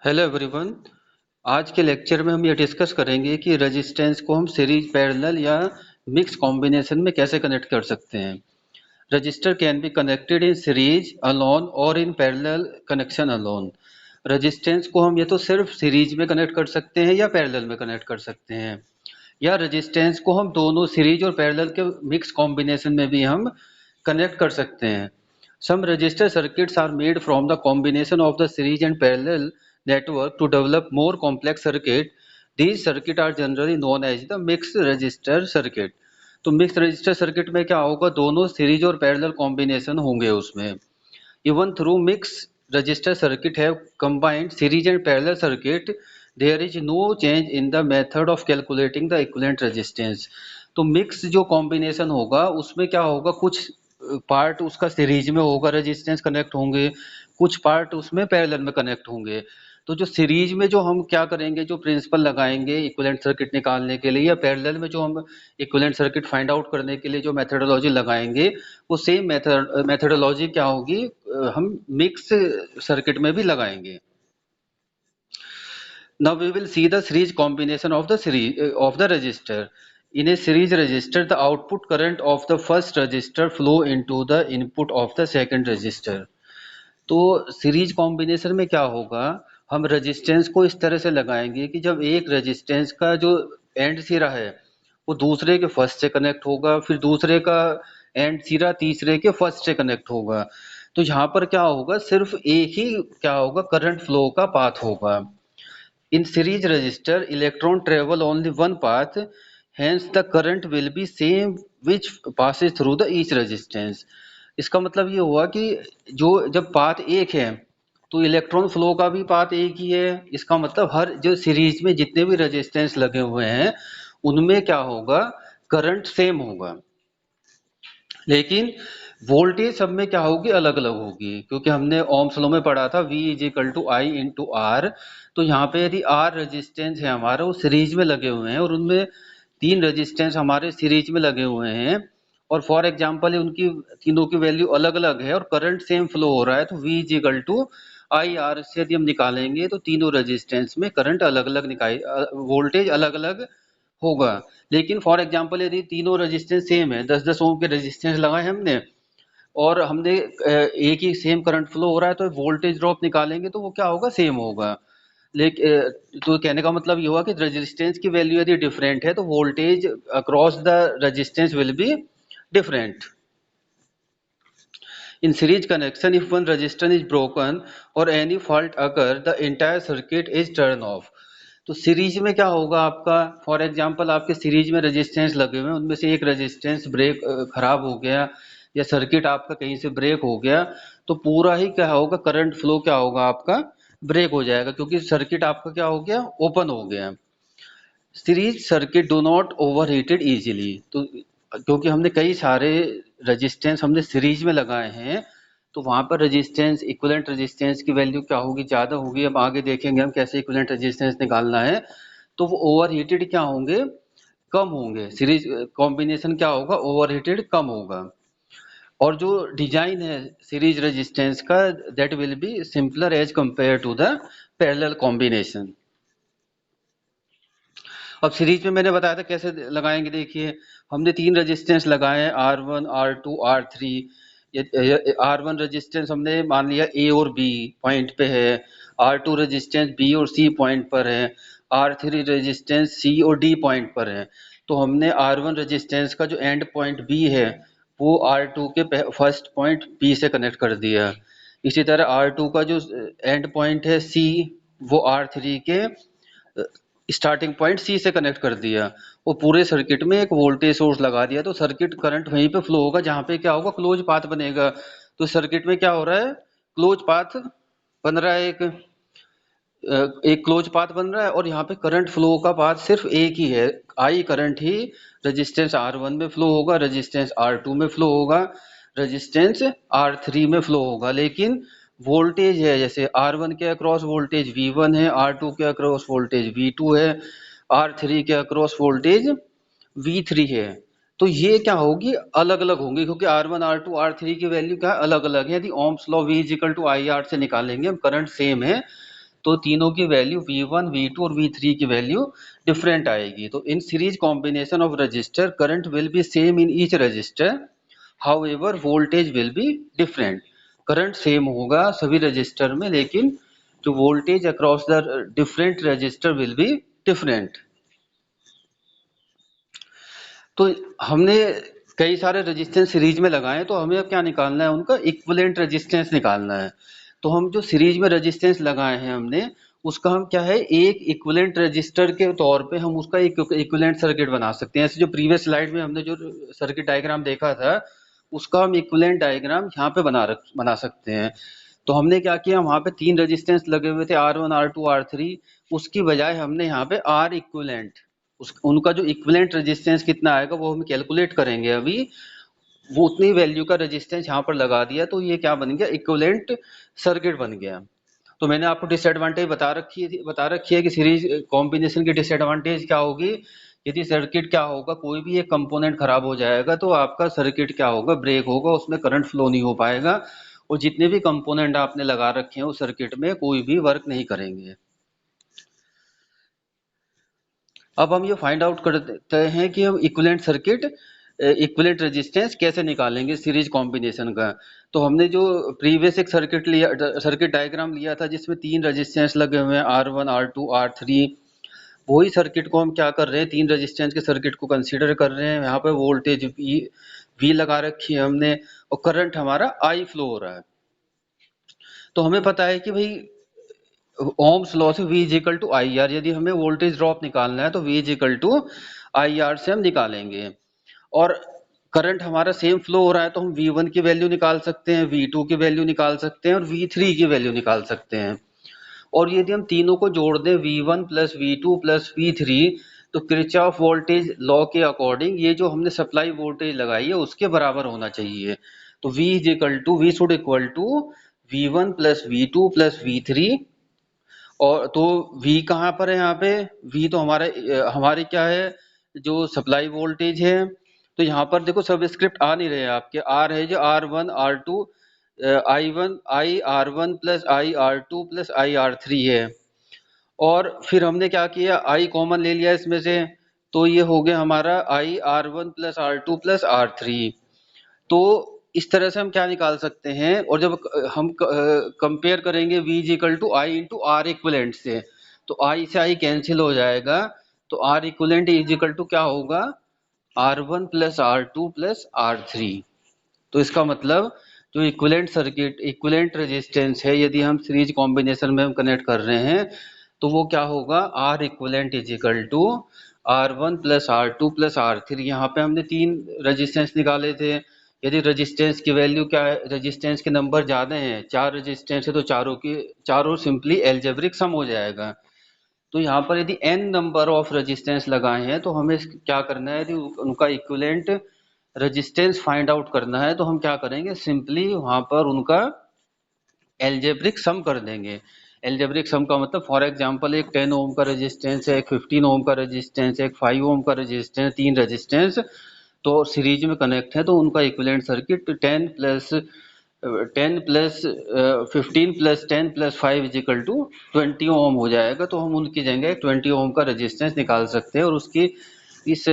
Hello everyone. आज के lecture में हम ये डिस्कस करेंगे कि रेजिस्टेंस को हम सीरीज पैरेलल या मिक्स कॉम्बिनेशन में कैसे कनेक्ट कर सकते हैं। Register can be connected in series alone और in parallel connection alone. Resistance को हम ये तो सिर्फ सीरीज में कनेक्ट कर सकते हैं या पैरेलल में कनेक्ट कर सकते हैं, या रेजिस्टेंस को हम दोनों सीरीज और पैरेलल के मिक्स कॉम्बिनेशन में भी हम कनेक्ट कर सकते हैं। Some register circuits are made from the combination of the series and parallel network to develop more complex circuit. These circuits are generally known as the mixed register circuit. तो mix register circuit में क्या होगा, दोनों series और parallel combination होंगे उसमें। Even through mixed register circuit have combined series and parallel circuit, there is no change in the method of calculating the equivalent resistance. तो mix जो कॉम्बिनेशन होगा उसमें क्या होगा, कुछ पार्ट उसका सीरीज में होगा, रेजिस्टेंस कनेक्ट होंगे, कुछ पार्ट उसमें पैरेलल में कनेक्ट होंगे। तो जो सीरीज में जो हम क्या करेंगे, जो प्रिंसिपल लगाएंगे इक्विवेलेंट सर्किट निकालने के लिए, या पैरेलल में जो हम इक्विवेलेंट सर्किट फाइंड आउट करने के लिए जो मेथडोलॉजी लगाएंगे, वो सेम मेथडोलॉजी क्या होगी, हम मिक्स सर्किट में भी लगाएंगे। Now we will see the series combination of the series of the resistor. In a series resistor, the output current of the first resistor flow into the input of the second resistor. तो series combination में क्या होगा, हम resistance को इस तरह से लगाएंगे कि जब एक रेजिस्टेंस का जो एंड सिरा है वो दूसरे के फर्स्ट से कनेक्ट होगा, फिर दूसरे का एंड सिरा तीसरे के फर्स्ट से कनेक्ट होगा। तो यहाँ पर क्या होगा, सिर्फ एक ही क्या होगा, करंट फ्लो का पाथ होगा। In series resistor, electron travel only one path, hence the current will be same which passes through the each resistance. इसका मतलब ये हुआ कि जो जब पाथ एक है तो इलेक्ट्रॉन फ्लो का भी पाथ एक ही है। इसका मतलब हर जो सीरीज में जितने भी रेजिस्टेंस लगे हुए हैं उनमें क्या होगा, करंट सेम होगा, लेकिन वोल्टेज सब में क्या होगी, अलग अलग होगी, क्योंकि हमने ओम्स लॉ में पढ़ा था V is equal to I into R. तो यहाँ पे यदि आर रेजिस्टेंस है हमारा, वो सीरीज में लगे हुए हैं और उनमें तीन रेजिस्टेंस हमारे सीरीज में लगे हुए हैं, और फॉर एग्जाम्पल उनकी तीनों की वैल्यू अलग अलग है और करंट सेम फ्लो हो रहा है, तो V is equal to I R से यदि हम निकालेंगे तो तीनों रेजिस्टेंस में करंट अलग अलग निकाल, वोल्टेज अलग अलग होगा। लेकिन फॉर एग्जांपल यदि तीनों रेजिस्टेंस सेम है, 10-10 ओम के रेजिस्टेंस लगाए हमने और हमने एक ही सेम करंट फ्लो हो रहा है, तो वोल्टेज ड्रॉप निकालेंगे तो वो क्या होगा, सेम होगा। लेकिन तो कहने का मतलब ये हुआ कि रेजिस्टेंस की वैल्यू यदि डिफरेंट है तो voltage across the resistance will be different. In series connection, if one resistor is broken or any fault occur, the entire circuit is turned off. तो सीरीज में क्या होगा आपका, फॉर एग्जांपल आपके सीरीज में रेजिस्टेंस लगे हुए हैं, उनमें से एक रेजिस्टेंस ब्रेक खराब हो गया या सर्किट आपका कहीं से ब्रेक हो गया, तो पूरा ही क्या होगा, करंट फ्लो क्या होगा आपका, ब्रेक हो जाएगा, क्योंकि सर्किट आपका क्या हो गया, ओपन हो गया। Series circuit do not over heated easily. तो क्योंकि हमने कई सारे रेजिस्टेंस हमने सीरीज में लगाए हैं, तो वहां पर रेजिस्टेंस इक्विवेलेंट रेजिस्टेंस की वैल्यू क्या होगी, ज्यादा होगी। अब आगे देखेंगे हम कैसे इक्विवेलेंट रेजिस्टेंस निकालना है। तो वो ओवर हीटेड क्या होंगे, कम होंगे। सीरीज कॉम्बिनेशन क्या होगा, ओवर हीटेड कम होगा। और जो डिजाइन है सीरीज रेजिस्टेंस का, that will be simpler as compare to the parallel combination. अब सीरीज में मैंने बताया था कैसे लगाएंगे। देखिए हमने तीन रेजिस्टेंस लगाए हैं, R1 R2 R3। R1 resistance हमने मान लिया A और B पॉइंट पे है, R2 रेजिस्टेंस B और C पॉइंट पर है, R3 रेजिस्टेंस C और D पॉइंट पर है। तो हमने R1 रेजिस्टेंस का जो एंड पॉइंट B है वो R2 के फर्स्ट पॉइंट B से कनेक्ट कर दिया। इसी तरह R2 का जो एंड पॉइंट है C, वो R3 के स्टार्टिंग पॉइंट सी से कनेक्ट कर दिया। वो पूरे सर्किट में एक वोल्टेज सोर्स लगा दिया, तो सर्किट करंट वहीं पे फ्लो होगा जहां पे क्या होगा, क्लोज पाथ बनेगा। तो सर्किट में क्या हो रहा है, क्लोज पाथ बन रहा है, एक क्लोज पाथ बन रहा है, और यहाँ पे करंट फ्लो का पाथ सिर्फ एक ही है। I current he resistance R1 में फ्लो होगा, रेजिस्टेंस R2 में फ्लो होगा, रेजिस्टेंस R3 में फ्लो होगा। लेकिन वोल्टेज है, जैसे R1 के अक्रॉस वोल्टेज V1 है, R2 के अक्रॉस वोल्टेज V2 है, R3 के अक्रॉस वोल्टेज V3 है। तो ये क्या होगी, अलग अलग होंगी, क्योंकि R1 R2 R3 की वैल्यू क्या अलग अलग है। यदि Ohm's law V is equal to I R से निकालेंगे हम, करंट सेम है, तो तीनों की वैल्यू V1, V2 और V3 की वैल्यू डिफरेंट आएगी। तो in series combination of register current will be same in each resistor, however voltage will be different. Current same होगा सभी रजिस्टर में, लेकिन जो voltage across the different register will be different. तो हमने कई सारे रेजिस्टेंस सीरीज में लगाए, तो हमें अब क्या निकालना है, उनका इक्विवेलेंट रेजिस्टेंस निकालना है। तो हम जो सीरीज में रेजिस्टेंस लगाए हैं हमने, उसका हम क्या है, एक इक्विवेलेंट रजिस्टर के तौर पे हम उसका एक इक्विवेलेंट सर्किट बना सकते हैं। ऐसे जो प्रीवियस स्लाइड में हमने जो सर्किट डायग्राम देखा था, उसका हम इक्विवेलेंट डायग्राम यहाँ पे बना सकते हैं। तो हमने क्या किया, वहां पे 3 रेजिस्टेंस लगे हुए थे, R1, R2, R3। उसकी बजाय हमने यहाँ पे R इक्विवेलेंट, उनका जो इक्विवेलेंट रेजिस्टेंस कितना आएगा वो हम कैलकुलेट करेंगे अभी, वो उतनी वैल्यू का रेजिस्टेंस यहाँ पर लगा दिया, तो ये क्या बन गया, इक्विवेलेंट सर्किट बन गया। तो मैंने आपको डिसएडवांटेज बता रखी है कि सीरीज कॉम्बिनेशन की डिसएडवांटेज क्या होगी। यदि सर्किट क्या होगा, कोई भी एक कंपोनेंट खराब हो जाएगा तो आपका सर्किट क्या होगा, ब्रेक होगा, उसमें करंट फ्लो नहीं हो पाएगा, और जितने भी कंपोनेंट आपने लगा रखे हैं उस सर्किट में कोई भी वर्क नहीं करेंगे। अब हम ये फाइंड आउट करते हैं कि हम इक्विवेलेंट सर्किट, इक्विवेलेंट रेजिस्टेंस कैसे निकालेंगे सीरीज कॉम्बिनेशन का। तो हमने जो प्रीवियस एक सर्किट डायग्राम लिया था जिसमें 3 रेजिस्टेंस लगे हुए हैं, R1, R2, R3, वही सर्किट को हम क्या कर रहे हैं, 3 रेजिस्टेंस के सर्किट को कंसीडर कर रहे हैं। यहाँ पे वोल्टेज V लगा रखी है हमने, और करंट हमारा I फ्लो हो रहा है। तो हमें पता है कि भाई ओम्स लॉ से V is equal to I R, यदि हमें वोल्टेज ड्रॉप निकालना है तो V is equal to I R से हम निकालेंगे। और करंट हमारा सेम फ्लो हो रहा है, तो हम V1 की वैल्यू निकाल सकते हैं, V2 की वैल्यू निकाल सकते हैं, और V3 की वैल्यू निकाल सकते हैं। और यदि हम तीनों को जोड़ दें, V1 plus V2 plus V3, तो किरचॉफ वोल्टेज लॉ के अकॉर्डिंग ये जो हमने सप्लाई वोल्टेज लगाई है उसके बराबर होना चाहिए। तो V should equal to V1 plus V2 plus V3। और तो V कहाँ पर है, यहाँ पे V तो हमारे क्या है, जो सप्लाई वोल्टेज है। तो यहाँ पर देखो सब स्क्रिप्ट आ नहीं रहे हैं आपके, R है जो R1 R2 I R one plus I R two plus I R three है। और फिर हमने क्या किया, I कॉमन ले लिया इसमें से, तो ये हो गया हमारा I R one plus R two plus R three. तो इस तरह से हम क्या निकाल सकते हैं, और जब हम कंपेयर करेंगे V is equal to I into R equivalent से, तो I से I कैंसिल हो जाएगा, तो R equivalent is equal to क्या होगा, R1 plus R2 plus R3। तो इसका मतलब जो इक्विवेलेंट सर्किट, इक्विवेलेंट रेजिस्टेंस है, यदि हम सीरीज कॉम्बिनेशन में हम कनेक्ट कर रहे हैं, तो वो क्या होगा, R equivalent is equal to R1 plus R2 plus R3। यहाँ पे हमने 3 रेजिस्टेंस निकाले थे। यदि रेजिस्टेंस की वैल्यू क्या है, रेजिस्टेंस के नंबर ज्यादा हैं, 4 रेजिस्टेंस है, तो चारों सिंपली एल्जेब्रिक सम हो जाएगा। तो यहाँ पर यदि n नंबर ऑफ रेजिस्टेंस लगाए हैं, तो हमें क्या करना है, यदि उनका इक्विवेलेंट रेजिस्टेंस फाइंड आउट करना है, तो हम क्या करेंगे, सिंपली वहां पर उनका एल्जेब्रिक सम कर देंगे। एल्जेब्रिक सम का मतलब, फॉर एग्जांपल एक 10 ओम का रेजिस्टेंस है, एक 15 ओम का रेजिस्टेंस है, एक 5 ओम का रेजिस्टेंस, 3 रेजिस्टेंस तो सीरीज में कनेक्ट है, तो उनका equivalent circuit 10 plus 15 plus 10 plus 5 is equal to 20 ohm हो जाएगा। तो हम उनकी जगह 20 ओम का रेजिस्टेंस निकाल सकते हैं, और उसकी इस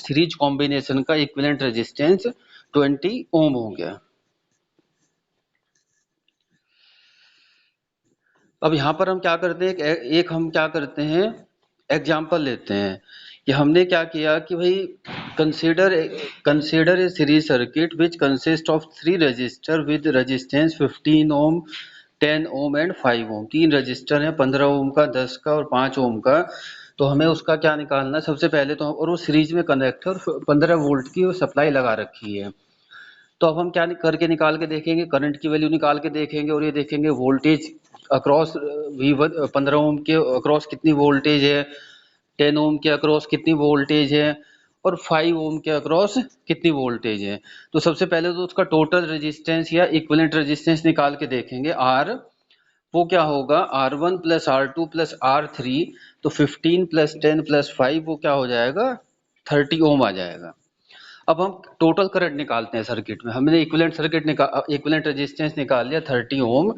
सीरीज कॉम्बिनेशन का इक्विवेलेंट रेजिस्टेंस 20 ओम हो गया। अब यहाँ पर हम क्या करते हैं, हम क्या करते हैं, एग्जाम्पल लेते हैं कि हमने क्या किया कि भाई consider a series circuit which consist of 3 resistor with resistance 15 ohm, 10 ohm and 5 ohm. 3 resistor हैं, 15 ओम का, 10 का और 5 ओम का। तो हमें उसका क्या निकालना है, सबसे पहले तो, और वो सीरीज में कनेक्ट है और 15 वोल्ट की सप्लाई लगा रखी है। तो अब हम क्या करके निकाल के देखेंगे, करंट की वैल्यू निकाल के देखेंगे, और ये देखेंगे वोल्टेज अक्रॉस V1 15 ओम के अक्रॉस कितनी वोल्टेज है, 10 ओम के अक्रॉस कितनी वोल्टेज है, और 5 ओम के अक्रॉस कितनी वोल्टेज है। तो सबसे पहले तो उसका टोटल रेजिस्टेंस या इक्विवेलेंट रेजिस्टेंस निकाल के देखेंगे, R वो क्या होगा, R1 plus R2 plus R3। तो 15 प्लस 10 प्लस 5 वो क्या हो जाएगा, 30 ओम आ जाएगा। अब हम टोटल करंट निकालते हैं सर्किट में। हमने इक्विवेलेंट रेजिस्टेंस निकाल लिया 30 ओम,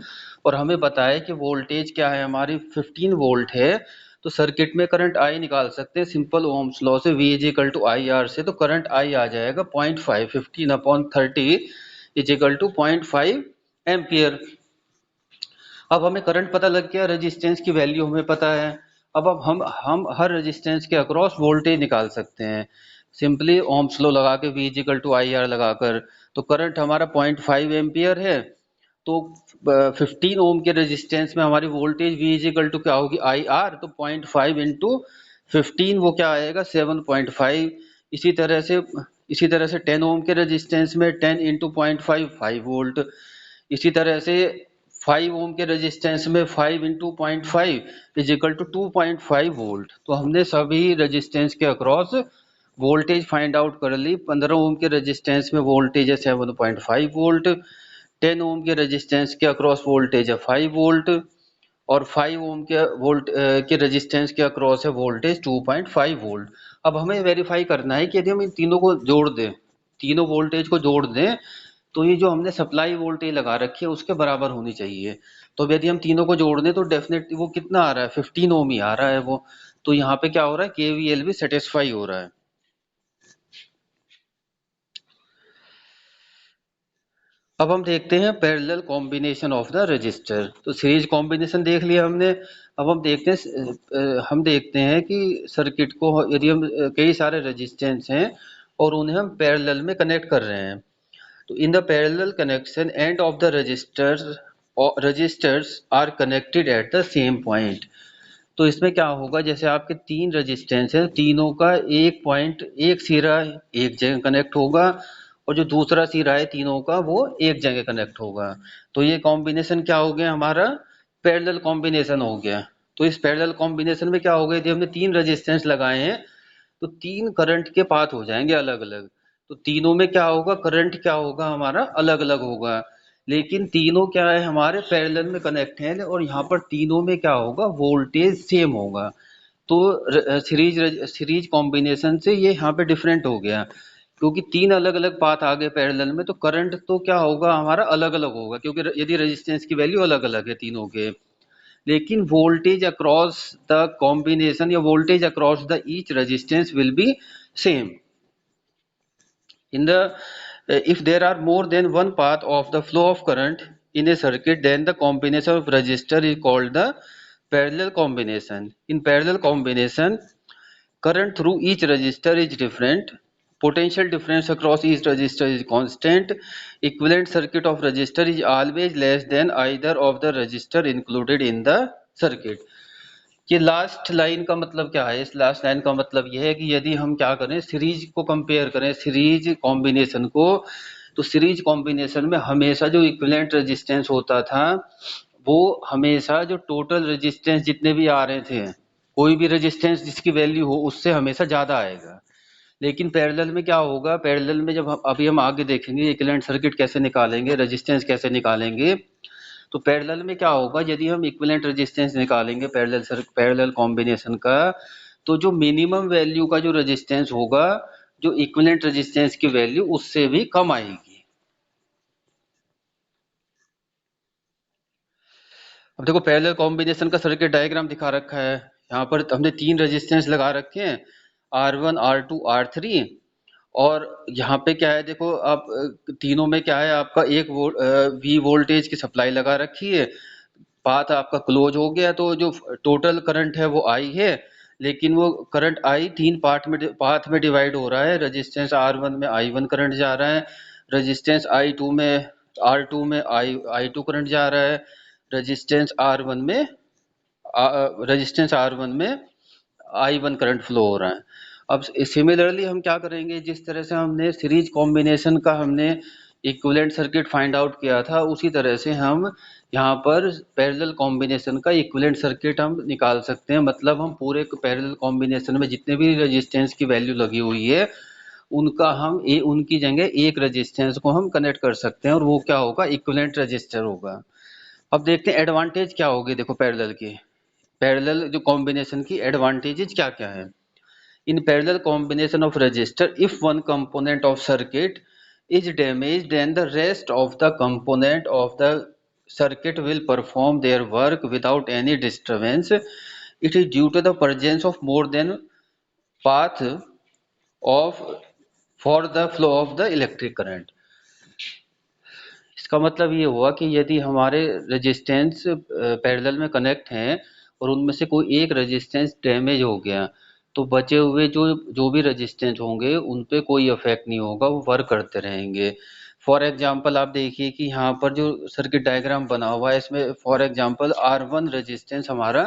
और हमें बताया कि वोल्टेज क्या है हमारी 15 वोल्ट है। तो सर्किट में करंट आई निकाल सकते हैं सिंपल ओम्स लॉ से, V is equal to I R से। तो करंट आई आ जाएगा 0.5, 15/30 इज इक्वल टू 0.5 एम्पियर। अब हमें करंट पता लग गया, रेजिस्टेंस की वैल्यू हमें पता है। अब हम हर रेजिस्टेंस के अक्रॉस वोल्टेज निकाल सकते हैं सिंपली ओम्स लॉ लगा के, V is equal to I R लगाकर। तो करंट हमारा 0.5 एम्पियर है। तो 15 ओम के रेजिस्टेंस में हमारी voltage V is equal to क्या होगी, आई आर। तो 0.5 इंटू 15 वो क्या आएगा, 7.5। इसी तरह से 10 ओम के रेजिस्टेंस में 10 इंटू 0.5 5 वोल्ट। इसी तरह से 5 ओम के रेजिस्टेंस में 5 into 0.5 is equal to 2.5 volt. तो हमने सभी रेजिस्टेंस के अक्रॉस वोल्टेज फाइंड आउट कर ली। 15 ओम के रेजिस्टेंस में वोल्टेज है 7.5 वोल्ट, 10 ओम के रेजिस्टेंस के अक्रॉस वोल्टेज है 5 वोल्ट, और 5 ओम के रेजिस्टेंस के अक्रॉस है वोल्टेज 2.5 वोल्ट। अब हमें वेरीफाई करना है कि यदि हम इन तीनों को जोड़ दें, तीनों वोल्टेज को जोड़ दें, तो ये जो हमने सप्लाई वोल्टेज लगा रखी है उसके बराबर होनी चाहिए। तो यदि हम तीनों को जोड़ दें तो डेफिनेटली वो कितना आ रहा है, 15 ओम ही आ रहा है वो। तो यहाँ पे क्या हो रहा है, केवीएल भी सेटिस्फाई हो रहा है। अब हम देखते हैं parallel combination of the register. तो सीरीज कॉम्बिनेशन देख लिया हमने। अब हम देखते हैं कि सर्किट को यदि हम कई सारे रेजिस्टेंस हैं और उन्हें हम पैरेलल में कनेक्ट कर रहे हैं। तो in the parallel connection end of the resistors are connected at the same point. तो इसमें क्या होगा, जैसे आपके 3 रेजिस्टेंस है, तीनों का एक पॉइंट, एक सिरा एक जगह कनेक्ट होगा, और जो दूसरा सिरा है तीनों का वो एक जगह कनेक्ट होगा। तो ये कॉम्बिनेशन क्या हो गया हमारा, पैरेलल कॉम्बिनेशन हो गया। तो इस पैरेलल कॉम्बिनेशन में क्या हो गया, यदि हमने 3 रेजिस्टेंस लगाए हैं तो 3 करंट के पाथ हो जाएंगे अलग अलग। तो तीनों में क्या होगा, करंट क्या होगा हमारा अलग अलग होगा, लेकिन तीनों क्या है हमारे पैरेलल में कनेक्ट हैं, और यहाँ पर तीनों में क्या होगा, वोल्टेज सेम होगा। तो सीरीज कॉम्बिनेशन से ये यहाँ पे डिफरेंट हो गया, क्योंकि 3 अलग अलग पाथ आ गए पैरेलल में, तो करंट तो क्या होगा हमारा अलग अलग होगा, क्योंकि यदि रेजिस्टेंस की वैल्यू अलग अलग है तीनों के। लेकिन वोल्टेज अक्रॉस द कॉम्बिनेशन या voltage across the each resistance will be same. In the if there are more than one path of the flow of current in a circuit, then the combination of resistor is called the parallel combination. In parallel combination, current through each resistor is different. Potential difference across each resistor is constant. Equivalent circuit of resistor is always less than either of the resistor included in the circuit. ये last line का मतलब क्या है, इस last line का मतलब यह है कि यदि हम क्या करें, सीरीज को कंपेयर करें, सीरीज कॉम्बिनेशन को, तो सीरीज कॉम्बिनेशन में हमेशा जो इक्विवेलेंट रेजिस्टेंस होता था वो हमेशा जो टोटल रेजिस्टेंस जितने भी आ रहे थे, कोई भी रेजिस्टेंस जिसकी वैल्यू हो उससे हमेशा ज्यादा आएगा। लेकिन पैरेलल में क्या होगा, पैरेलल में जब अभी हम आगे देखेंगे इक्विवेलेंट सर्किट कैसे निकालेंगे, रेजिस्टेंस कैसे निकालेंगे। तो पैरेलल में क्या होगा, यदि हम इक्विवेलेंट रेजिस्टेंस निकालेंगे पैरेलल कॉम्बिनेशन का, तो जो मिनिमम वैल्यू का जो रेजिस्टेंस होगा, जो इक्विवेलेंट रेजिस्टेंस की वैल्यू उससे भी कम आएगी। अब देखो पैरेलल कॉम्बिनेशन का सर्किट डायग्राम दिखा रखा है। यहाँ पर हमने 3 रेजिस्टेंस लगा रखे हैं, R1 R2 R3। और यहाँ पे क्या है, देखो आप तीनों में क्या है, आपका एक V वोल्टेज की सप्लाई लगा रखी है, पाथ आपका क्लोज हो गया। तो जो टोटल करंट है वो आई है, लेकिन वो करंट आई 3 पाथ में डिवाइड हो रहा है। रेजिस्टेंस R1 में I1 करंट जा रहा है, रेजिस्टेंस R2 में I2 करंट जा रहा है, रेजिस्टेंस R1 में I1 करंट फ्लो हो रहा है। अब सिमिलरली हम क्या करेंगे, जिस तरह से हमने सीरीज कॉम्बिनेशन का हमने इक्विवेलेंट सर्किट फाइंड आउट किया था, उसी तरह से हम यहाँ पर पैरेलल कॉम्बिनेशन का इक्विवेलेंट सर्किट हम निकाल सकते हैं। मतलब हम पूरे पैरेलल कॉम्बिनेशन में जितने भी रेजिस्टेंस की वैल्यू लगी हुई है उनका उनकी जगह एक रेजिस्टेंस को हम कनेक्ट कर सकते हैं, और वो क्या होगा, इक्विवेलेंट रेजिस्टर होगा। अब देखते हैं एडवांटेज क्या होगी, देखो पैरेलल जो कॉम्बिनेशन की एडवांटेजेस क्या क्या है। In parallel combination of resistor, if one component of circuit is damaged, then the rest of the component of the circuit will perform their work without any disturbance. It is due to the presence of more than path of for the flow of the electric current. इसका मतलब ये हुआ कि यदि हमारे resistance parallel में connect हैं और उनमें से कोई एक रेजिस्टेंस डैमेज हो गया तो बचे हुए जो जो भी रेजिस्टेंस होंगे उन पे कोई इफेक्ट नहीं होगा, वो वर्क करते रहेंगे। फॉर एग्जांपल आप देखिए कि यहाँ पर जो सर्किट डायग्राम बना हुआ है इसमें फॉर एग्जांपल R1 रेजिस्टेंस हमारा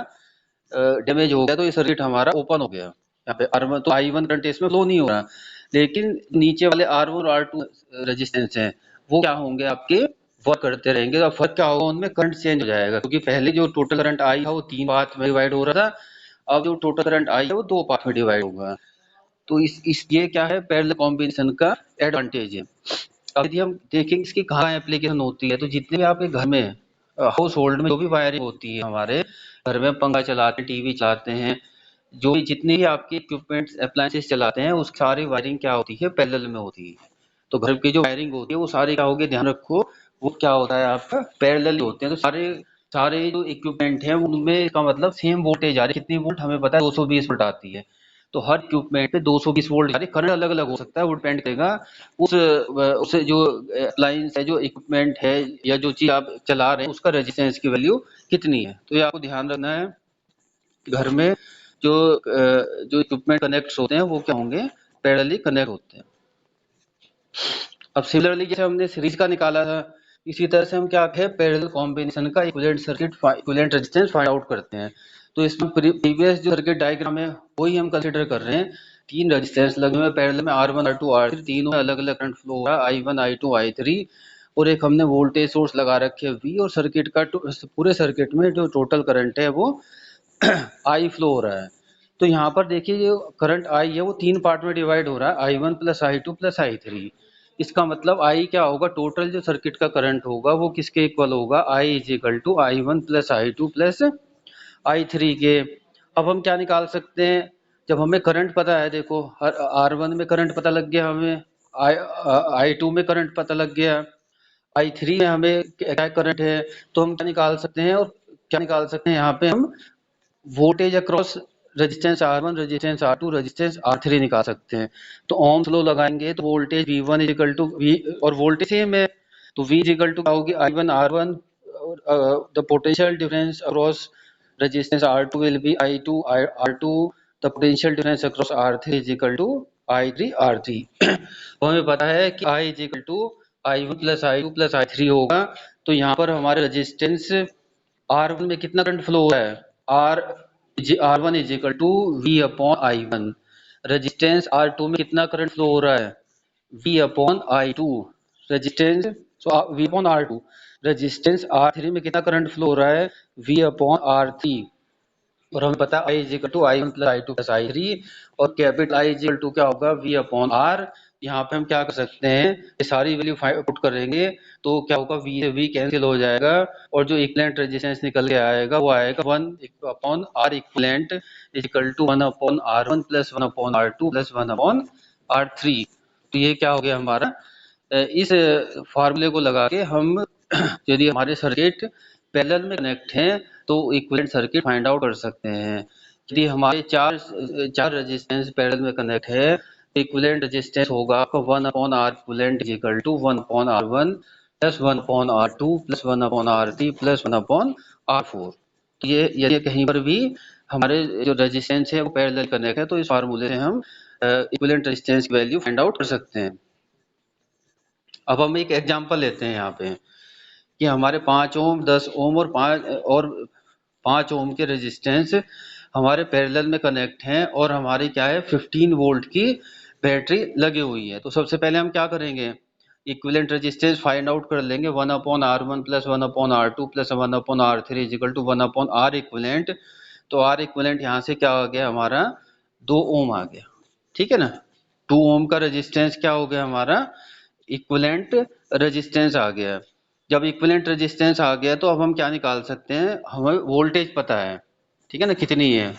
डैमेज हो गया तो ये सर्किट हमारा ओपन हो गया। यहाँ पे R1 तो I1 करंट इसमें फ्लो नहीं हो रहा, लेकिन नीचे वाले R1 और R2 रेजिस्टेंस हैं वो क्या होंगे आपके वर्क करते रहेंगे। तो फर्क क्या होगा उनमें, करंट चेंज हो जाएगा, क्योंकि पहले जो टोटल करंट आई था वो 3 पार्ट में डिवाइड हो रहा था, अब जो टोटल करंट आई है वो 2 पार्ट में डिवाइड होगा। तो इस ये क्या है पैरेलल कॉम्बिनेशन का एडवांटेज है। अब यदि हम देखेंगे इसकी कहाँ एप्लीकेशन होती है, तो जितने भी आपके घर में हाउस होल्ड में जो भी वायरिंग होती है, हमारे घर में पंखा चलाते हैं, टीवी चलाते हैं, जो भी जितने भी आपके इक्विपमेंट्स अप्लायंसेस चलाते हैं उस सारी वायरिंग क्या होती है, पैरेलल में होती है। तो घर की जो वायरिंग होती है वो सारी क्या होगी, ध्यान रखो वो क्या होता है आपका पैरेलल होते हैं। तो सारे सारे जो इक्विपमेंट हैं उनमें इसका मतलब सेम वोल्टेज आ रही है। कितनी वोल्ट हमें पता है 220 वोल्ट आती है, तो हर इक्विपमेंट पे 220 वोल्ट जा रही है। करंट अलग अलग हो सकता है, वो डिपेंड करेगा उस जो अप्लायंस है, जो इक्विपमेंट है या जो चीज आप चला रहे हैं उसका रेजिस्टेंस की वैल्यू कितनी है। तो ये आपको ध्यान रखना है। घर में जो इक्विपमेंट कनेक्ट होते हैं वो क्या होंगे, पैरेलली कनेक्ट होते हैं। अब सिमिलरली जैसे हमने सीरीज का निकाला था, इसी तरह से हम क्या है पैरेलल कॉम्बिनेशन का equivalent circuit equivalent resistance find out करते हैं। तो इसमें प्रीवियस जो सर्किट डायग्राम है वही हम कंसीडर कर रहे हैं। 3 रेजिस्टेंस लगे हुए पैरेलल में R1 R2 R3, तीनों में अलग अलग करंट फ्लो हो रहा है I1 I2 I3, और एक हमने वोल्टेज सोर्स लगा रखे है V, और सर्किट का पूरे सर्किट में जो टोटल करंट है वो I फ्लो हो रहा है। तो यहाँ पर देखिए जो करंट I है वो 3 पार्ट में डिवाइड हो रहा है, I1 plus I2 plus I3। इसका मतलब I क्या होगा, टोटल जो सर्किट का करंट होगा वो किसके इक्वल होगा, I is equal to I1 plus I2 plus I3 के। अब हम क्या निकाल सकते हैं, जब हमें करंट पता है, देखो R1 में करंट पता लग गया, हमें I2 में करंट पता लग गया, I3 में हमें क्या करंट है, तो हम क्या निकाल सकते हैं, और क्या निकाल सकते हैं यहाँ पे हम voltage across resistance R1 resistance R2 resistance R3 निकाल सकते हैं। तो ओम्स लॉ लगाएंगे तो voltage V1 is equal to V, और वोल्टेज सेम है तो V इज इक्वल टू क्या होगी I1 R1, the potential difference across resistance R2 will be I2 R2, the potential difference across R3 is equal to I3 R3। तो हमें पता है कि I is equal to I1 plus I2 plus I3 होगा। तो यहाँ पर हमारे रेजिस्टेंस R1 में कितना करंट फ्लो हो रहा है, R1 is equal to V upon I1। Resistance R2 में कितना करंट फ्लो हो रहा है, V upon I2। Resistance V upon R2। Resistance R3 में कितना करंट फ्लो हो रहा है, V अपॉन R3। और हमें पता है I is equal to I1 plus I2 plus I3, और capital I is equal to क्या होगा, V अपॉन R। यहाँ पे हम क्या कर सकते हैं, ये सारी वैल्यू पुट करेंगे तो क्या होगा, V से V कैंसिल हो जाएगा, और जो इक्विवेलेंट रेजिस्टेंस निकल के आएगा वो आएगा 1 upon R equivalent is equal to 1 upon R1 plus 1 upon R2 plus 1 upon R3। तो ये क्या हो गया हमारा, इस फार्मूले को लगा के हम यदि हमारे सर्किट पैरेलल में कनेक्ट हैं तो इक्विवेलेंट सर्किट फाइंड आउट कर सकते हैं। यदि हमारे चार रेजिस्टेंस पैरेलल में कनेक्ट है तो इक्विवेलेंट रेजिस्टेंस होगा आपका 1 upon R equivalent is equal to 1 upon R1 plus 1 upon R2 plus 1 upon R3 plus 1 upon R4। तो ये यदि कहीं पर भी हमारे जो रेजिस्टेंस है वो पैरेलल कनेक्ट है तो इस फार्मूले से हम इक्विवेलेंट रेजिस्टेंस की वैल्यू फाइंड आउट कर सकते हैं। अब हम एक एग्जांपल लेते हैं यहाँ पे कि हमारे 5 ओम 10 ओम और 5 ओम के रेजिस्टेंस हमारे पैरेलल में कनेक्ट हैं और हमारी क्या है 15 वोल्ट की बैटरी लगी हुई है। तो सबसे पहले हम क्या करेंगे, इक्विवेलेंट रेजिस्टेंस फाइंड आउट कर लेंगे 1 upon R1 plus 1 upon R2 plus 1 upon R3 is equal to 1 upon R equivalent. तो R इक्विवेलेंट यहाँ से क्या आ गया हमारा 2 ओम आ गया, ठीक है ना। 2 ओम का रेजिस्टेंस क्या हो गया हमारा, इक्विवेलेंट रेजिस्टेंस आ गया। जब इक्विवेलेंट रेजिस्टेंस आ गया तो अब हम क्या निकाल सकते हैं, हमें वोल्टेज पता है, ठीक है ना, कितनी है,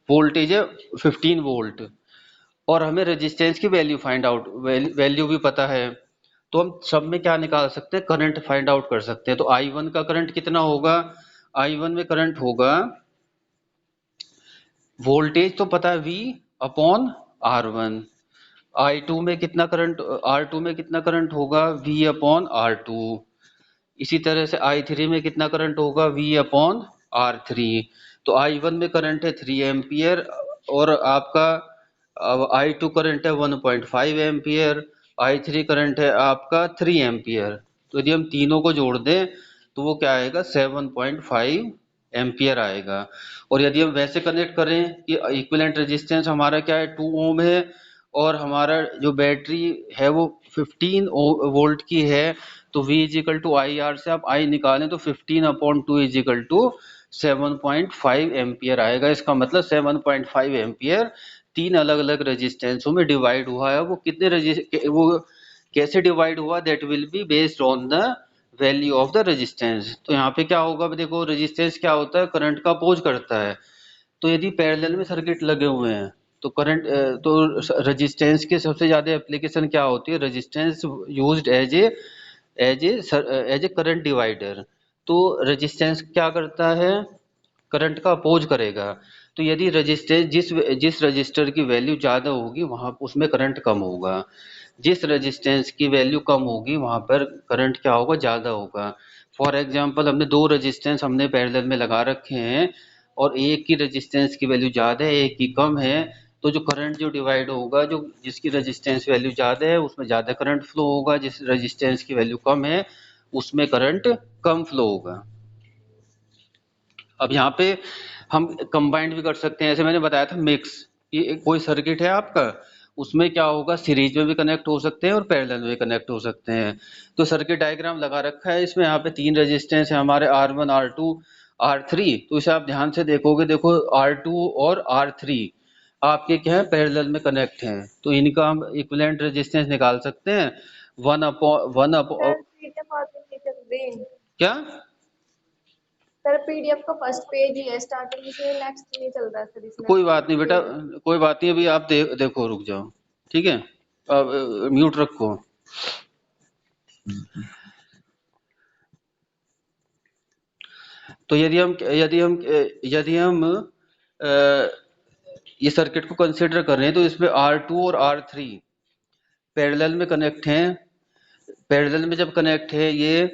वोल्टेज है 15 वोल्ट। और हमें रेजिस्टेंस की वैल्यू फाइंड आउट, वैल्यू भी पता है, तो हम सब में क्या निकाल सकते हैं, करंट फाइंड आउट कर सकते हैं। तो I1 का करंट कितना होगा, I1 में करंट होगा, वोल्टेज तो पता है V अपॉन R1। I2 में कितना करंट, R2 में कितना करंट होगा, V अपॉन R2। इसी तरह से I3 में कितना करंट होगा, V अपॉन R3। तो I1 में करंट है 3 एम्पियर, और आपका I2 करंट है 1.5 एम्पियर, I3 करंट है आपका 3 एम्पियर। तो यदि हम तीनों को जोड़ दें तो वो क्या आएगा, 7.5 एम्पियर आएगा। और यदि हम वैसे कनेक्ट करें कि इक्विवेलेंट रेजिस्टेंस हमारा क्या है, 2 ओम है, और हमारा जो बैटरी है वो 15 वोल्ट की है, तो V is equal to I R से आप I निकालें तो 15 upon 2 is equal to 7.5 ampere आएगा। इसका मतलब 7.5 एम्पियर तीन अलग अलग रेजिस्टेंसों में डिवाइड हुआ है। वो कितने वो कैसे डिवाइड हुआ, that will be based on the value of the resistance. तो यहाँ पे क्या होगा, देखो रेजिस्टेंस क्या होता है, करंट का अपोज करता है। तो यदि पैरेलल में सर्किट लगे हुए हैं तो करंट, तो रेजिस्टेंस के सबसे ज्यादा एप्लीकेशन क्या होती है, resistance used as a current divider. तो रेजिस्टेंस क्या करता है, करंट का अपोज करेगा। तो यदि रजिस्टेंस जिस जिस रजिस्टर की वैल्यू ज्यादा होगी वहां उसमें करंट कम होगा, जिस रेजिस्टेंस की वैल्यू कम होगी वहां पर करंट क्या होगा, ज्यादा होगा। फॉर एग्जांपल हमने दो रेजिस्टेंस हमने पैरेलल में लगा रखे हैं, और एक की रेजिस्टेंस की वैल्यू ज्यादा है एक की कम है, तो जो करंट जो डिवाइड होगा, जो जिसकी रेजिस्टेंस वैल्यू ज्यादा है उसमें ज्यादा करंट फ्लो होगा, जिस रेजिस्टेंस की वैल्यू कम है उसमें करंट कम फ्लो होगा। अब यहाँ पे हम कंबाइंड भी कर सकते हैं, ऐसे मैंने बताया था मिक्स, ये कोई सर्किट है आपका, उसमें क्या होगा, सीरीज में भी कनेक्ट हो सकते हैं और पैरेलल में भी कनेक्ट हो सकते हैं। तो सर्किट डायग्राम लगा रखा है, इसमें यहाँ पे तीन रेजिस्टेंस है हमारे, R1 R2 R3। तो इसे आप ध्यान से देखोगे, देखो R2 और R3 आपके क्या है, पैरेलल में कनेक्ट हैं, तो इनका हम इक्विवेलेंट रेजिस्टेंस निकाल सकते हैं, वन अपॉन सर पीडीएफ आगे नहीं चल रही। क्या, सर पीडीएफ का फर्स्ट पेज ही है, स्टार्टिंग से नेक्स्ट नहीं चल रहा है सर इसमें कोई बात नहीं बेटा, पेज। कोई बात नहीं, अभी आप देखो, रुक जाओ, ठीक है, अब म्यूट रखो। तो यदि हम अ, ये सर्किट को कंसिडर कर रहे हैं, तो इसमें R2 और R3 पैरेलल में कनेक्ट हैं। पैरेलल में जब कनेक्ट है ये,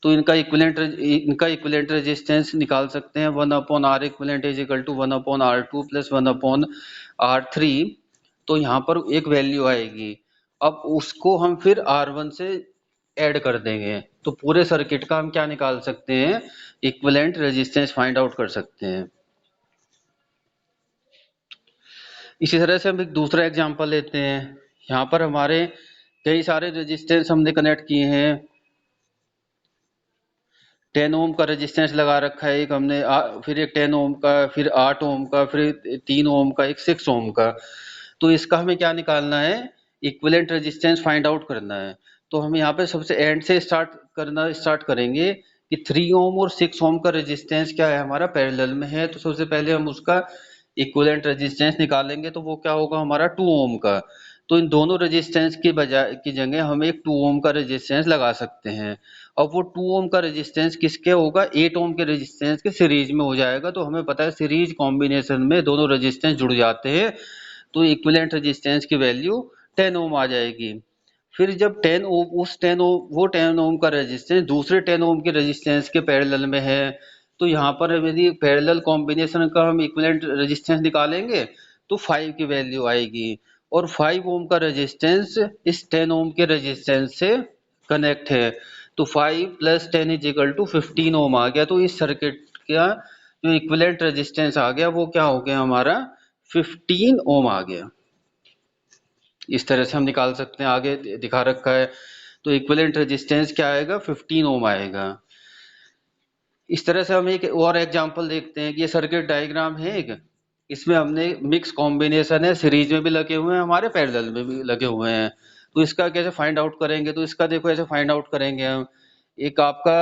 तो इनका इक्विवेलेंट रेजिस्टेंस निकाल सकते हैं, 1/R equivalent is equal to 1/R2 plus 1/R3। तो यहाँ पर एक वैल्यू आएगी, अब उसको हम फिर R1 से ऐड कर देंगे, तो पूरे सर्किट का हम क्या निकाल सकते हैं, इक्विवेलेंट रेजिस्टेंस फाइंड आउट कर सकते हैं। इसी तरह से हम एक दूसरा एग्जांपल लेते हैं। यहाँ पर हमारे कई सारे रेजिस्टेंस हमने कनेक्ट किए हैं, 10 ओम का रेजिस्टेंस लगा रखा है एक हमने, फिर एक 10 ओम का, फिर 8 ओम का, फिर 3 ओम का, एक 6 ओम का। तो इसका हमें क्या निकालना है, इक्विवेलेंट रेजिस्टेंस फाइंड आउट करना है। तो हम यहाँ पे सबसे एंड से स्टार्ट करेंगे कि 3 ओम और 6 ओम का रेजिस्टेंस क्या है, हमारा पैरेलल में है। तो सबसे पहले हम उसका इक्विवेलेंट रेजिस्टेंस निकालेंगे, तो वो क्या होगा हमारा 2 ओम का। तो इन दोनों रेजिस्टेंस की बजाय की जगह हम एक 2 ओम का रेजिस्टेंस लगा सकते हैं। अब वो 2 ओम का रेजिस्टेंस किसके होगा, 8 ओम के रेजिस्टेंस के सीरीज में हो जाएगा। तो हमें पता है सीरीज कॉम्बिनेशन में दोनों रेजिस्टेंस जुड़ जाते हैं, तो इक्विवेलेंट रेजिस्टेंस की वैल्यू 10 ओम आ जाएगी। फिर जब 10 ओम, उस 10 ओम, वो 10 ओम का रेजिस्टेंस दूसरे 10 ओम के रेजिस्टेंस के पैरेलल में है, तो यहाँ पर यदि पैरेलल कॉम्बिनेशन का हम इक्विवेलेंट रेजिस्टेंस निकालेंगे तो 5 की वैल्यू आएगी। और 5 ओम का रेजिस्टेंस इस 10 ओम के रेजिस्टेंस से कनेक्ट है, तो 5 प्लस 10 इज इक्वल टू 15 ओम आ गया। तो इस सर्किट का जो इक्विवेलेंट रेजिस्टेंस आ गया वो क्या हो गया हमारा, 15 ओम आ गया। इस तरह से हम निकाल सकते हैं, आगे दिखा रखा है। तो इक्विवेलेंट रेजिस्टेंस क्या आएगा, 15 ओम आएगा। इस तरह से हम एक और एग्जांपल देखते हैं कि ये सर्किट डायग्राम है एक, इसमें हमने मिक्स कॉम्बिनेशन है, सीरीज में भी लगे हुए हैं हमारे, पैरेलल में भी लगे हुए हैं। तो इसका कैसे फाइंड आउट करेंगे, तो इसका देखो ऐसे फाइंड आउट करेंगे हम। एक आपका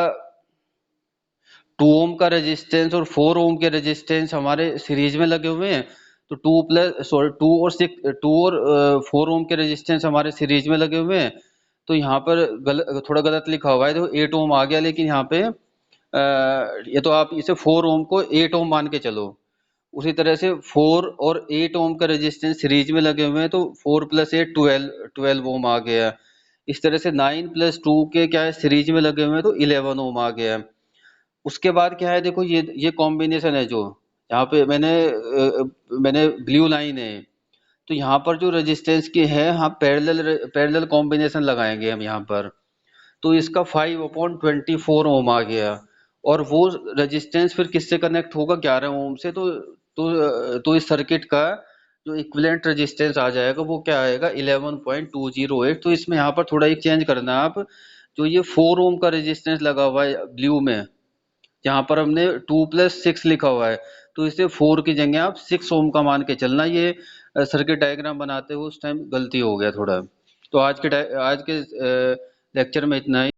2 ओम का रेजिस्टेंस और 4 ओम के रेजिस्टेंस हमारे सीरीज में लगे हुए हैं, तो 2 और 4 ओम के रेजिस्टेंस हमारे सीरीज में लगे हुए हैं। तो यहाँ पर थोड़ा गलत लिखा हुआ है, देखो 8 ओम आ गया, लेकिन यहाँ पे ये तो आप इसे 4 ओम को 8 ओम मान के चलो। उसी तरह से 4 और 8 ओम का रेजिस्टेंस सीरीज में लगे हुए हैं, तो 4 + 8 12 ओम आ गया। इस तरह से 9 + 2 के क्या है सीरीज में लगे हुए हैं, तो 11 ओम आ गया। उसके बाद क्या है, देखो ये कॉम्बिनेशन है जो यहाँ पे मैंने ब्लू लाइन है, तो यहाँ पर जो रेजिस्टेंस की है, हाँ पैरेलल कॉम्बिनेशन लगाएंगे हम यहाँ पर। तो इसका 5/24 ओम आ गया, और वो रेजिस्टेंस फिर किससे कनेक्ट होगा, 11 ओम से। तो इस सर्किट का जो इक्विवेलेंट रेजिस्टेंस आ जाएगा वो क्या आएगा, 11.208। तो इसमें यहाँ पर थोड़ा एक चेंज करना है आप, जो ये 4 ओम का रेजिस्टेंस लगा हुआ है ब्लू में, जहाँ पर हमने 2 + 6 लिखा हुआ है, तो इसे 4 की जगह आप 6 ओम का मान के चलना। ये सर्किट डायग्राम बनाते हुए उस टाइम गलती हो गया थोड़ा। तो आज के लेक्चर में इतना ही।